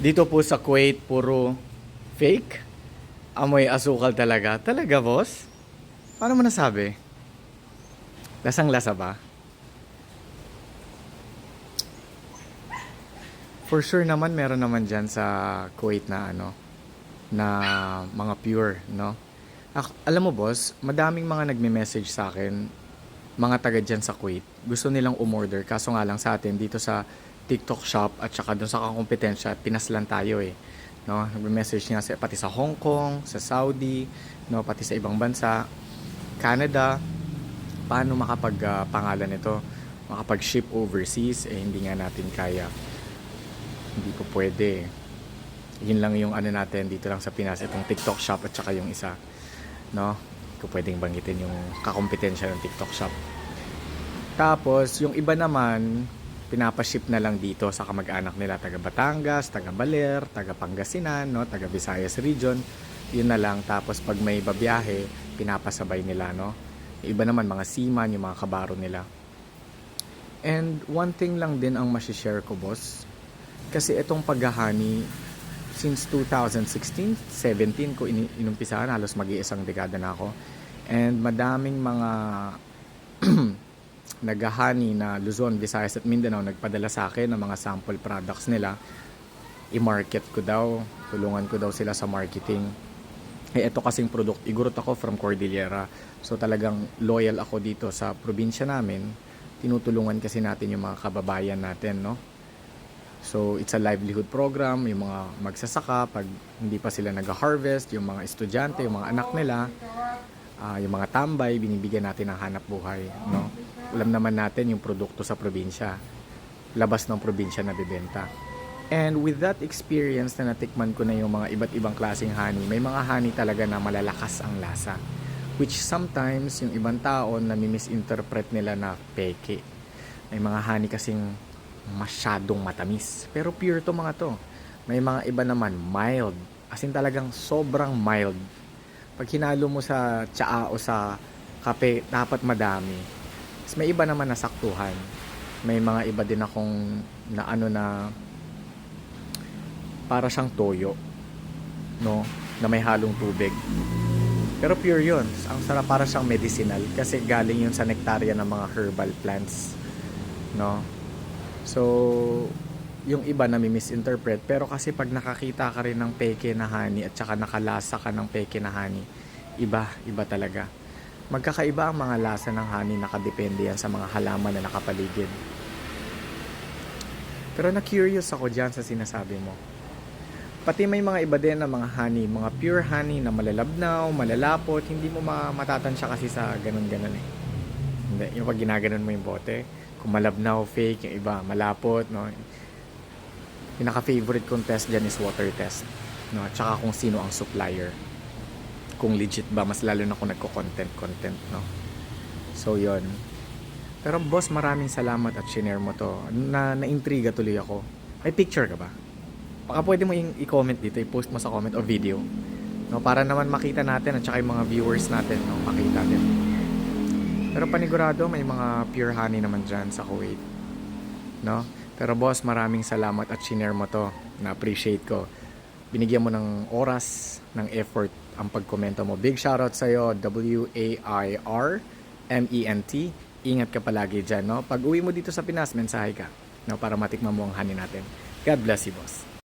Dito po sa Kuwait, puro fake. Amoy asukal talaga. Talaga, boss? Paano mo nasabi? Lasang-lasa ba? For sure naman, meron naman dyan sa Kuwait na na mga pure, no? Alam mo, boss, madaming mga nagme-message sa akin, mga taga dyan sa Kuwait. Gusto nilang umorder, kaso nga lang sa atin, dito sa TikTok shop at saka dun sa kakompetensya, pinaslan tayo eh. No? Nagme-message nga pati sa Hong Kong, sa Saudi, no? Pati sa ibang bansa, Canada. Paano pangalan nito? Makapag-ship overseas, eh hindi nga natin kaya. Hindi po pwede. Yun lang yung natin dito lang sa Pinas, itong TikTok shop at saka yung isa, no? Kung pwedeng banggitin yung kakompetensya ng TikTok shop. Tapos yung iba naman pinapaship na lang dito sa kamag-anak nila, taga Batangas, taga Baler, taga Pangasinan, no, taga Visayas region. Yun na lang. Tapos pag may babiyahe, pinapasabay nila, no. Yung iba naman mga seaman, yung mga kabaro nila. And one thing lang din ang masishare ko, boss. Kasi itong paghahani, since 2016, 17 ko inumpisahan, halos mag-iisang dekada na ako. And madaming mga naghahani na Luzon, Visayas at Mindanao nagpadala sa akin ng mga sample products nila. I-market ko daw, tulungan ko daw sila sa marketing. Eh ito kasing product, igurot ako from Cordillera. So talagang loyal ako dito sa probinsya namin. Tinutulungan kasi natin yung mga kababayan natin, no? So, it's a livelihood program, yung mga magsasaka, pag hindi pa sila nag-harvest, yung mga estudyante, yung mga anak nila, yung mga tambay, binibigyan natin ng hanap buhay, no? Alam naman natin yung produkto sa probinsya, labas ng probinsya na bibenta. And with that experience na natikman ko na yung mga iba't ibang klaseng honey, may mga honey talaga na malalakas ang lasa. Which sometimes, yung ibang tao na misinterpret nila na peke. May mga honey kasing masyadong matamis. Pero pure to mga to. May mga iba naman mild. As in talagang sobrang mild. Pag hinalo mo sa tsaa o sa kape, dapat madami. Tapos may iba naman na saktuhan. May mga iba din akong na para siyang toyo. No? Na may halong tubig. Pero pure yun. Ang sarap, para siyang medicinal. Kasi galing yun sa nektarya ng mga herbal plants. No? So, yung iba na misinterpret, pero kasi pag nakakita ka rin ng peke na honey at saka nakalasa ka ng peke na honey, iba talaga. Magkakaiba ang mga lasa ng honey, nakadepende yan sa mga halaman na nakapaligid. Pero na-curious ako dyan sa sinasabi mo. Pati may mga iba din na mga honey, mga pure honey na malalabnaw, malalapot, hindi mo matatansya kasi sa ganun-ganun eh. Hindi, yung pag ginaganon mo yung bote, kung malabnaw, fake, yung iba, malapot, no? Pinaka-favorite kong test dyan is water test, no? At saka kung sino ang supplier. Kung legit ba, mas lalo na kung nagko-content, no? So, yon. Pero boss, maraming salamat at shinare mo to. Na-intriga tuloy ako. May picture ka ba? Baka pwede mo i-comment dito, i-post mo sa comment o video. No? Para naman makita natin at saka yung mga viewers natin, no? Makita din. Pero panigurado may mga pure honey naman dyan sa Kuwait, no? Pero boss, maraming salamat at shinare mo to. Na-appreciate ko. Binigyan mo ng oras, ng effort ang pagkomento mo. Big shoutout sa'yo, WAIRMENT. Ingat ka palagi dyan, no? Pag uwi mo dito sa Pinas, mensahe ka, no? Para matikman mo ang honey natin. God bless you, boss.